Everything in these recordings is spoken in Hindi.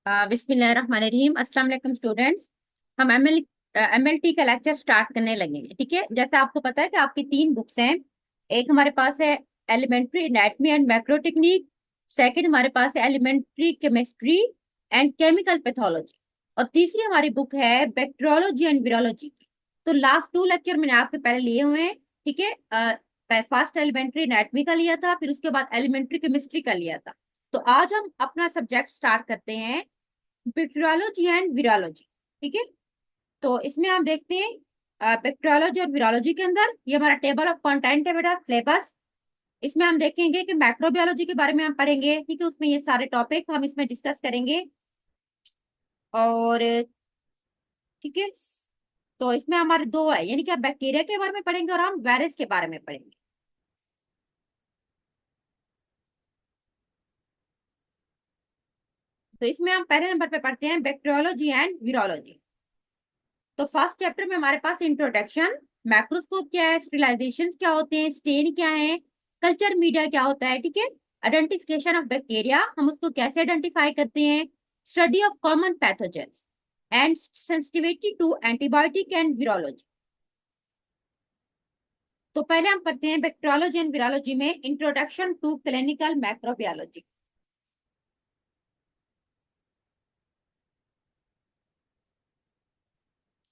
बिस्मिल्लाहिर्रहमानिर्रहीम। अस्सलाम वालेकुम स्टूडेंट्स। हम एमएलटी का लेक्चर स्टार्ट करने लगे हैं। ठीक है, जैसे आपको पता है कि आपकी तीन बुक्स हैं। एक हमारे पास है elementary anatomy and macro technique. Second हमारे पास है elementary chemistry and chemical pathology. और तीसरी हमारी बुक है बैक्टीरियोलॉजी एंड वीरोलॉजी की। तो लास्ट टू लेक्चर मैंने आपके पहले लिए हुए हैं। ठीक है, फर्स्ट एलिमेंट्री एनाटमी का लिया था, फिर उसके बाद एलिमेंट्री केमिस्ट्री का लिया था। तो आज हम अपना सब्जेक्ट स्टार्ट करते हैं, बैक्टीरियोलॉजी एंड वीरोलॉजी। ठीक है, तो इसमें आप देखते हैं बैक्टीरियोलॉजी और वीरोलॉजी के अंदर ये हमारा टेबल ऑफ कंटेंट है बेटा, सिलेबस। इसमें हम देखेंगे कि मैक्रोबायोलॉजी के बारे में हम पढ़ेंगे। ठीक है, उसमें ये सारे टॉपिक हम इसमें डिस्कस करेंगे। और ठीक है, तो इसमें हमारे दो है, यानी कि आप बैक्टीरिया के बारे में पढ़ेंगे और हम वायरस के बारे में पढ़ेंगे। तो इसमें हम पहले नंबर पे पढ़ते हैं बैक्टीरियोलॉजी एंड वीरोलॉजी। तो फर्स्ट चैप्टर में हमारे पास इंट्रोडक्शन, मैक्रोस्कोप क्या है, स्टेरिलाइजेशन क्या होते हैं, स्टेन क्या है, कल्चर मीडिया क्या होता है। ठीक है, आइडेंटिफिकेशन ऑफ बैक्टीरिया, हम उसको कैसे आइडेंटिफाई करते हैं, study of common pathogens and sensitivity to antibiotic and virology. तो पहले हम पढ़ते हैं बैक्टीरियोलॉजी एंड वीरोलॉजी में इंट्रोडक्शन टू क्लिनिकल मैक्रोबायोलॉजी।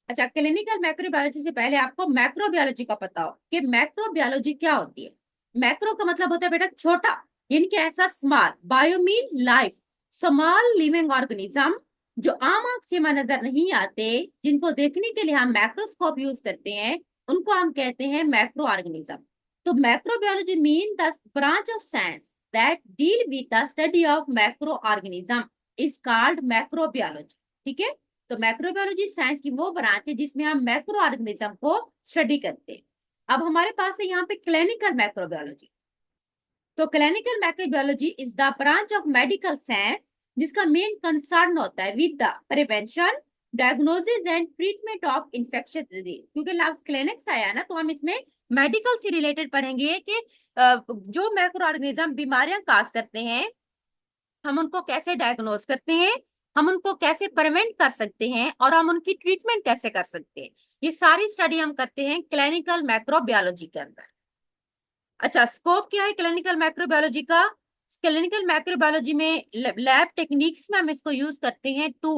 अच्छा, क्लिनिकल मैक्रोबायोलॉजी से पहले आपको मैक्रोबायोलॉजी का पता हो कि मैक्रोबायोलॉजी क्या होती है। मैक्रो का मतलब होता है बेटा छोटा, यानी कि ऐसा small, bio mean life, small living organism जो आम आंख से नजर नहीं आते, जिनको देखने के लिए हम मैक्रोस्कोप यूज करते हैं, उनको हम कहते हैं मैक्रो ऑर्गेनिज्म। तो macrobiology mean the branch of science that deal with the study of macro organism is called macrobiology. ठीक है, तो मैक्रोबायोलॉजी साइंस की वो ब्रांच है जिसमें हम मैक्रो ऑर्गेनिज्म को स्टडी करते हैं। अब हमारे पास है यहाँ पे क्लिनिकल मैक्रोबायोलॉजी। तो clinical macrobiology is the branch of medical science जिसका मेन कंसर्न होता है with the prevention, diagnosis and treatment of infectious disease. क्योंकि लास्ट क्लिनिक्स आया है ना, तो हम इसमें मेडिकल से रिलेटेड पढ़ेंगे कि जो मैक्रो ऑर्गेनिज्म बीमारियां काज करते हैं, हम उनको कैसे डायग्नोज करते हैं, हम उनको कैसे प्रिवेंट कर सकते हैं, और हम उनकी ट्रीटमेंट कैसे कर सकते हैं। ये सारी स्टडी हम करते हैं क्लिनिकल मैक्रोबायोलॉजी के अंदर। अच्छा, स्कोप क्या है क्लिनिकल मैक्रोबायोलॉजी का। क्लिनिकल मैक्रोबायोलॉजी में लैब टेक्निक्स में हम इसको यूज करते हैं to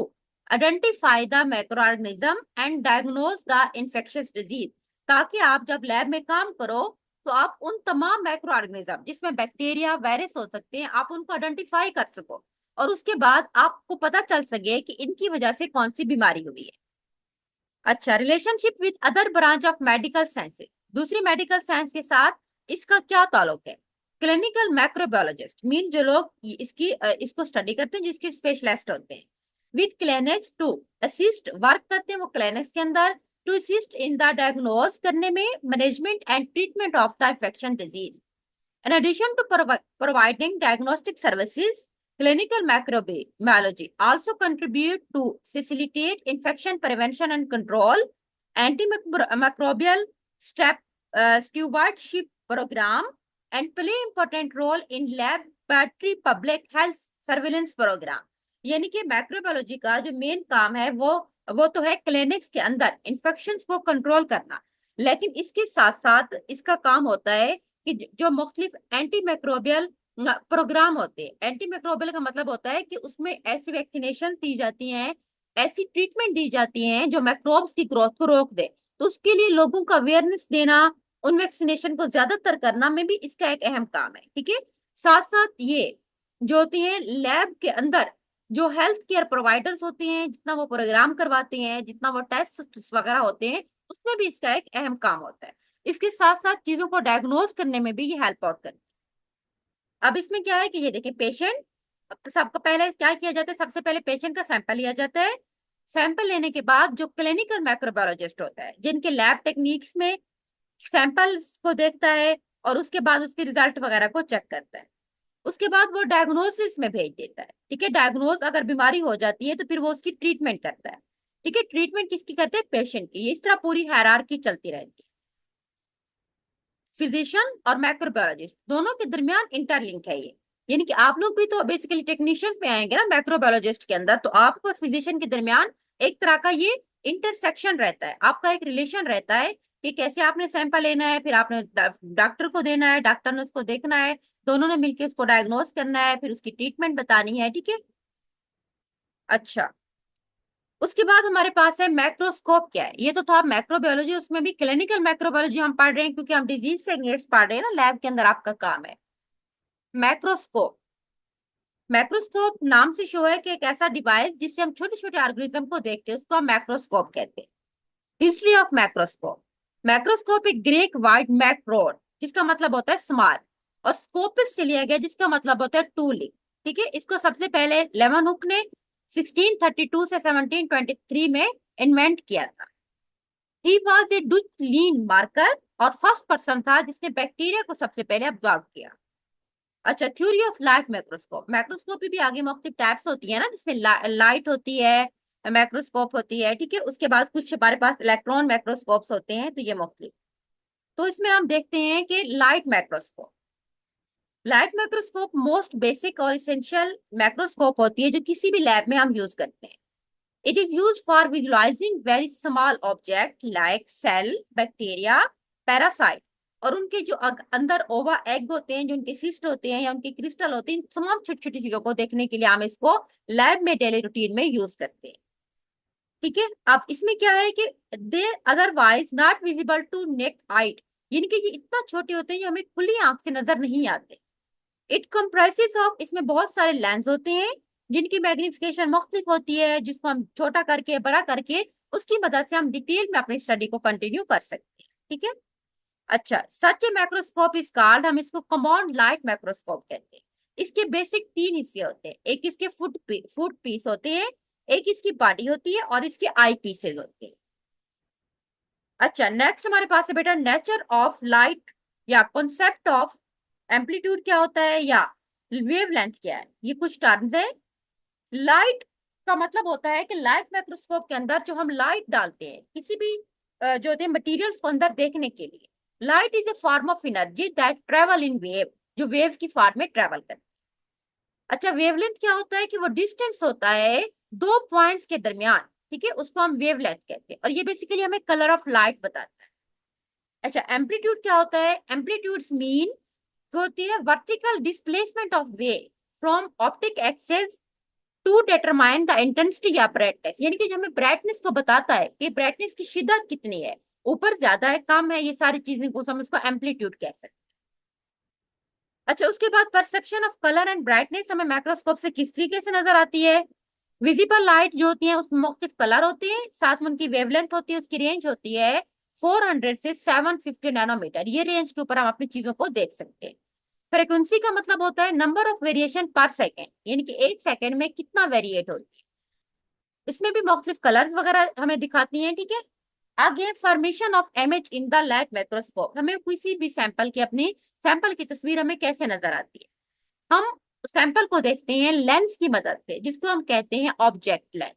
identify the macro organism and diagnose the infectious disease. ताकि आप जब लैब में काम करो तो आप उन तमाम मैक्रो ऑर्गेनिज्म जिसमें बैक्टीरिया वायरस हो सकते हैं, आप उनको आइडेंटिफाई कर सको, और उसके बाद आपको पता चल सके कि इनकी वजह से कौन सी बीमारी हुई है। अच्छा, relationship with other branch of medical sciences, दूसरी मेडिकल साइंस के साथ इसका क्या ताल्लुक है। क्लिनिकल मैक्रोबायोलॉजिस्ट मीन जो लोग इसको स्टडी करते हैं, जिसके स्पेशलिस्ट होते हैं। With clinics to assist, work करते हैं वो क्लिनिक्स के अंदर to assist in the diagnose करने में, management and treatment of the infection disease. In addition to providing diagnostic services, clinical microbiology also contribute to facilitate infection prevention and control, antimicrobial stewardship program, and play important role in laboratory public health surveillance program। यानी कि मैक्रोबायोलॉजी का जो मेन काम है वो तो है क्लिनिक्स के अंदर इन्फेक्शंस को कंट्रोल करना, लेकिन इसके साथ साथ इसका काम होता है कि जो मुख्तलिफ एंटी माइक्रोबियल प्रोग्राम होते हैं। एंटी माइक्रोबियल का मतलब होता है कि उसमें ऐसी वैक्सीनेशन दी जाती हैं, ऐसी ट्रीटमेंट दी जाती हैं जो माइक्रोब्स की ग्रोथ को रोक दे। तो उसके लिए लोगों का अवेयरनेस देना, उन वैक्सीनेशन को ज्यादातर करना में भी इसका एक अहम काम है। ठीक है, साथ साथ ये जो होती है लैब के अंदर जो हेल्थ केयर प्रोवाइडर्स होते हैं, जितना वो प्रोग्राम करवाते हैं, जितना वो टेस्ट वगैरह होते हैं, उसमें भी इसका एक अहम काम होता है। इसके साथ साथ चीजों को डायग्नोज करने में भी ये हेल्प आउट करती है। अब इसमें क्या है कि ये देखिए पेशेंट, सबका पहले क्या किया जाता है, सबसे पहले पेशेंट का सैंपल लिया जाता है। सैंपल लेने के बाद जो क्लिनिकल माइक्रोबायोलॉजिस्ट होता है, जिनके लैब टेक्निक्स में सैंपल्स को देखता है और उसके बाद उसके रिजल्ट वगैरह को चेक करता है, उसके बाद वो डायग्नोसिस में भेज देता है। ठीक है, डायग्नोज अगर बीमारी हो जाती है तो फिर वो उसकी ट्रीटमेंट करता है। ठीक है, ट्रीटमेंट किसकी करते हैं, पेशेंट की। इस तरह पूरी हायरार्की चलती रहती है। फिजिशियन और माइक्रोबायोलॉजिस्ट दोनों के दरमियान इंटरलिंक है ये। यानी कि आप लोग भी तो बेसिकली टेक्नीशियन में आएंगे ना माइक्रोबायोलॉजिस्ट के अंदर, तो आप और फिजिशियन के दरमियान एक तरह का ये इंटरसेक्शन रहता है, आपका एक रिलेशन रहता है कि कैसे आपने सैंपल लेना है, फिर आपने डॉक्टर को देना है, डॉक्टर ने उसको देखना है, दोनों ने मिलकर उसको डायग्नोस करना है, फिर उसकी ट्रीटमेंट बतानी है, ठीक है। अच्छा, उसके बाद हमारे पास है मैक्रोस्कोप। क्या है ये? तो था मैक्रोबायोलॉजी, उसमें भी क्लिनिकल मैक्रोबायोलॉजी हम पढ़ रहे हैं क्योंकि हम डिजीज से एंगेज पढ़ रहे हैं ना, लैब के अंदर आपका काम है। मैक्रोस्कोप, मैक्रोस्कोप नाम से शो है कि एक ऐसा डिवाइस जिससे हम छोटे छोटे ऑर्गेनिज्म को देखते हैं, उसको हम मैक्रोस्कोप कहते हैं। हिस्ट्री ऑफ मैक्रोस्कोप, मैक्रोस्कोप एक ग्रीक वर्ड मैक्रोन जिसका मतलब होता है स्मॉल, और स्कोपिस से लिया गया जिसका मतलब होता है टूलिंग, ठीक है। इसको सबसे पहले लेवन हुक ने 1632 से 1723 में इन्वेंट किया था। He was a Dutch lean marker, और फर्स्ट पर्सन था जिसने बैक्टीरिया को सबसे पहले ऑब्जर्व किया। अच्छा, थ्योरी ऑफ लाइट मैक्रोस्कोप, मैक्रोस्कोप भी आगे मुख्तलिफ टाइप्स होती है ना, जिसमें लाइट होती है, मैक्रोस्कोप होती है, ठीक है। उसके बाद कुछ हमारे पास इलेक्ट्रॉन मैक्रोस्कोप्स होते हैं, तो ये मुख्तलिफ। तो इसमें हम देखते हैं कि light macroscope, light microscope most basic और इसेंशियल मैक्रोस्कोप होती है जो किसी भी लैब में हम यूज करते हैं। It is use for visualizing very small object like cell, bacteria, parasite, और उनके जो अंदर ओवा एग होते हैं, जो उनके सिस्ट होते हैं या उनके क्रिस्टल होते हैं, इन तमाम छोटी छोटी चीजों को देखने के लिए हम इसको लैब में डेली रूटीन में यूज करते हैं, ठीक है। अब इसमें क्या है कि they otherwise not visible to naked eye, यानी कि ये इतना छोटे होते हैं जो हमें खुली आंख से नजर नहीं आते। इट कंप्राइजेस ऑफ, इसमें बहुत सारे लेंस होते हैं जिनकी मैग्निफिकेशन मुख्तलिफ होती है, जिसको हम छोटा करके बड़ा करके उसकी मदद से हम डिटेल में अपनी स्टडी को कंटिन्यू कर सकते हैं, ठीक है। अच्छा, सच ए मैक्रोस्कोप इज कॉल्ड, हम इसको कंपाउंड लाइट मैक्रोस्कोप कहते हैं। इसके बेसिक तीन हिस्से होते हैं, एक इसके फुट पीस होते हैं, एक इसकी बॉडी होती है, और इसके आई पीसेज होते हैं। अच्छा, नेक्स्ट हमारे पास है बेटा नेचर ऑफ लाइट, या कॉन्सेप्ट ऑफ एम्पलीट्यूड क्या होता है, या वेवलेंथ क्या है, ये कुछ टर्म्स है। लाइट का मतलब होता है कि लाइट माइक्रोस्कोप के अंदर जो हम लाइट डालते हैं किसी भी जो होते हैं मटेरियल्स को अंदर देखने के लिए, light is a form of energy that travel in wave, जो वेव की फॉर्म में ट्रेवल करती है। अच्छा, वेवलेंथ क्या होता है कि वो डिस्टेंस होता है दो पॉइंट्स के दरमियान, ठीक है, उसको हम वेवलेंथ कहते हैं, और ये बेसिकली हमें कलर ऑफ लाइट बताता है। अच्छा, एम्पलीट्यूड क्या होता है? एम्पलीट्यूड्स मीन होती है vertical displacement of wave from optic axis to determine the intensity या ब्राइटनेस, यानी कि जो हमें ब्राइटनेस को बताता है कि ब्राइटनेस की शिद्दत कितनी है, ऊपर ज्यादा है कम है, ये सारी चीजें को हम उसको एम्पलीट्यूड कह सकते हैं। अच्छा, उसके बाद perception of colour and brightness हमें माइक्रोस्कोप से किस तरीके से नजर आती है? विजिबल लाइट जो होती है उसमें मुख्तलिफ कलर होते हैं, साथ में उनकी वेवलेंथ होती है, उसकी रेंज होती है 400 से 750 नैनोमीटर, ये रेंज के ऊपर हम अपनी चीजों को देख सकते हैं। फ्रीक्वेंसी का मतलब होता है नंबर ऑफ वेरिएशन पर सेकेंड, यानी कि एक सेकेंड में कितना वेरिएट होती है। इसमें भी मुख्तलिफ कलर्स वगैरह हमें दिखाती हैं, ठीक है। आगे formation of image in the light microscope, हमें किसी भी सैंपल की अपनी सैंपल की तस्वीर हमें कैसे नजर आती है? हम सैंपल को देखते हैं लेंस की मदद से, जिसको हम कहते हैं object lens.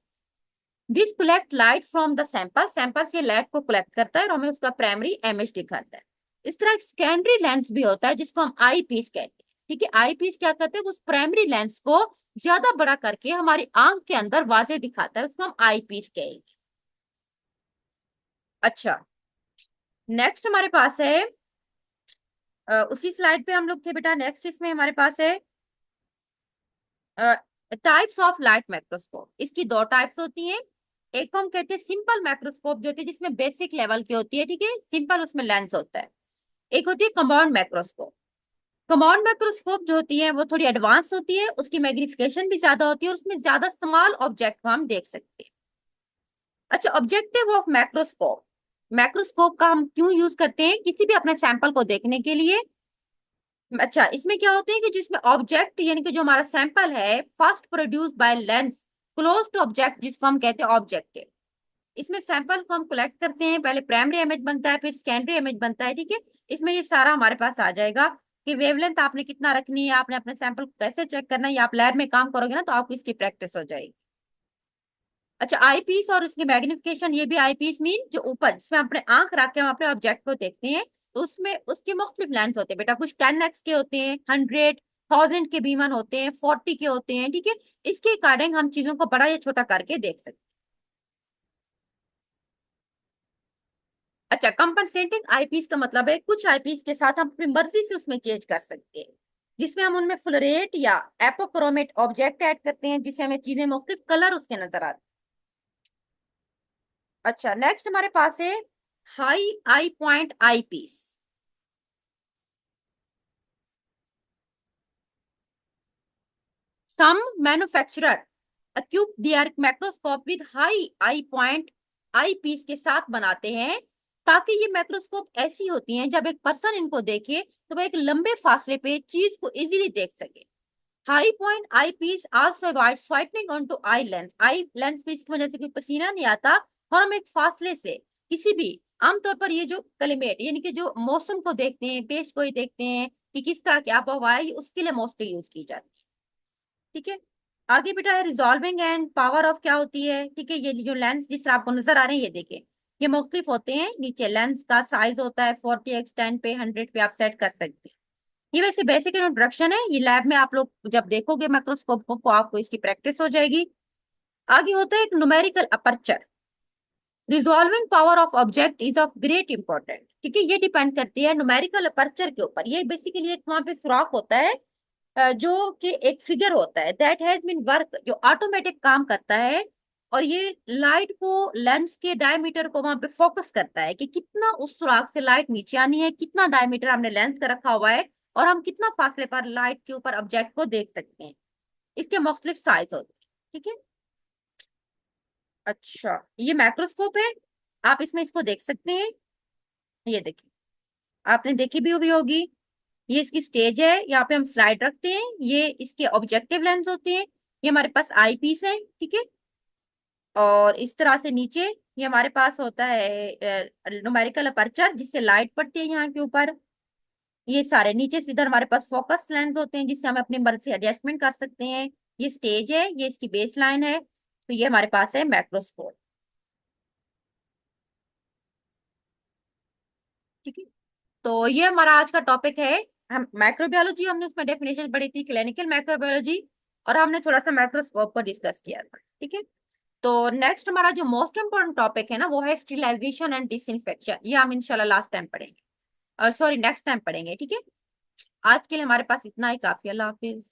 This collect light from the sample, sample से लाइट को कलेक्ट करता है और हमें उसका प्राइमरी इमेज दिखाता है। इस तरह एक सेकेंडरी लेंस भी होता है जिसको हम आई पीस कहते हैं, ठीक है। आई पीस क्या करते हैं? उस प्राइमरी लेंस को ज्यादा बड़ा करके हमारी आंख के अंदर वाजे दिखाता है, उसको हम आई पीस कहेंगे। अच्छा, नेक्स्ट हमारे पास है उसी स्लाइड पे हम लोग थे बेटा, नेक्स्ट इसमें हमारे पास है टाइप्स ऑफ लाइट माइक्रोस्कोप। इसकी दो टाइप्स होती हैं, एक को हम कहते हैं सिंपल माइक्रोस्कोप जो होती है जिसमें बेसिक लेवल की होती है, ठीक है, सिंपल उसमें लेंस होता है। एक होती है कंपाउंड माइक्रोस्कोप। कंपाउंड माइक्रोस्कोप जो होती है वो थोड़ी एडवांस होती है, उसकी मैग्निफिकेशन भी ज्यादा होती है और उसमें ज्यादा स्मॉल ऑब्जेक्ट को हम देख सकते हैं। अच्छा, ऑब्जेक्टिव ऑफ मैक्रोस्कोप, मैक्रोस्कोप का हम क्यों यूज करते हैं? किसी भी अपने सैंपल को देखने के लिए। अच्छा, इसमें क्या होते हैं कि जिसमें ऑब्जेक्ट यानी कि जो हमारा सैंपल है first produce by lens close to object, जिसको हम कहते हैं ऑब्जेक्टिव। इसमें सैंपल को हम कलेक्ट करते हैं, पहले प्राइमरी इमेज बनता है, फिर सेकेंडरी इमेज बनता है, ठीक है। इसमें ये सारा हमारे पास आ जाएगा कि वेवलेंथ आपने कितना रखनी है, आपने अपने सैंपल को कैसे चेक करना है, या आप लैब में काम करोगे ना तो आपको इसकी प्रैक्टिस हो जाएगी। अच्छा, आई पीस और इसकी मैग्निफिकेशन, ये भी आई पीस मीन जो ऊपर जिसमें अपने आंख रख के हम अपने ऑब्जेक्ट को देखते हैं, तो उसमें उसके मुख्तलिफ लेंस होते हैं बेटा, कुछ 10x के होते हैं, 100, 1000 के भी वन होते हैं, 40 के होते हैं, ठीक है। इसके अकॉर्डिंग हम चीजों को बड़ा या छोटा करके देख सकते हैं। अच्छा, कंपनसेटिंग आईपीस का मतलब है कुछ आईपीस के साथ हम अपनी मर्जी से उसमें चेंज कर सकते हैं, जिसमें हम उनमें फ्लोरेट या एपोक्रोमेट ऑब्जेक्ट ऐड करते हैं, जिससे हमें चीजें मुख्तलिफ कलर उसके नजर आते हैं। अच्छा, नेक्स्ट हमारे पास है high I point eyepiece. Some manufacturer equip their microscope with high eye point eyepiece के साथ बनाते हैं, ताकि ये माइक्रोस्कोप ऐसी होती हैं जब एक पर्सन इनको देखे तो वह एक लंबे फासले पे चीज को इजीली देख सके। High point eye piece also avoid squinting onto eye lens पे इसकी वजह से कोई पसीना नहीं आता, और हम एक फासले से किसी भी, आमतौर पर ये जो क्लाइमेट यानी कि जो मौसम को देखते हैं, पेश को ही देखते हैं कि किस तरह की आबोहवा है, उसके लिए मोस्टली यूज की जाती है। ठीक है। आगे बेटा है रिजॉल्विंग एंड पावर ऑफ क्या होती है। ठीक है, ये जो लेंस जिस तरह आपको नजर आ रहे हैं, ये देखिए, ये मुख्तलिफ होते हैं। नीचे लेंस का साइज होता है 40x10 पे 100 पे आप सेट कर सकते हैं। ये वैसे बेसिक इंट्रोडक्शन है, ये लैब में आप लोग जब देखोगे माइक्रोस्कोप को आपको इसकी प्रैक्टिस हो जाएगी। आगे होता है एक numerical aperture. Resolving power of object is of great important. ठीक है, ये डिपेंड करती है न्यूमेरिकल अपर्चर के ऊपर। ये बेसिकली एक वहां पे सुराख होता है, जो कि एक फिगर होता है दैट हैज बीन वर्क, जो ऑटोमेटिक काम करता है, और ये लाइट को लेंस के डायमीटर को वहां पे फोकस करता है कि कितना उस सुराख से लाइट नीचे आनी है, कितना डायमीटर हमने लेंस का रखा हुआ है, और हम कितना फासले पर लाइट के ऊपर ऑब्जेक्ट को देख सकते हैं। इसके मुख्तलिफ साइज होते हैं। ठीक है। अच्छा, ये माइक्रोस्कोप है, आप इसमें इसको देख सकते हैं। ये देखिए, आपने देखी भी हुई होगी। ये इसकी स्टेज है, यहाँ पे हम स्लाइड रखते हैं, ये इसके ऑब्जेक्टिव लेंस होते हैं, ये हमारे पास आई पीस है। ठीक है। और इस तरह से नीचे ये हमारे पास होता है न्यूमेरिकल अपर्चर, जिससे लाइट पड़ती है यहाँ के ऊपर। ये सारे नीचे से इधर हमारे पास फोकस लेंस होते हैं, जिससे हम अपनी मर्जी से एडजस्टमेंट कर सकते हैं। ये स्टेज है, ये इसकी बेस लाइन है। तो ये हमारे पास है माइक्रोस्कोप। ठीक है। तो ये हमारा आज का टॉपिक है। हम माइक्रोबायोलॉजी, हमने उसमें डेफिनेशन पढ़ी थी, क्लिनिकल माइक्रोबायोलॉजी, और हमने थोड़ा सा माइक्रोस्कोप पर डिस्कस किया था। ठीक है। तो नेक्स्ट हमारा जो मोस्ट इंपोर्टेंट टॉपिक है ना, वो है स्टेरिलाइजेशन एंड डिसइंफेक्शन। ये हम इंशाल्लाह लास्ट टाइम पढ़ेंगे, सॉरी नेक्स्ट टाइम पढ़ेंगे। ठीक है। आज के लिए हमारे पास इतना ही काफी। अल्लाह हाफिज।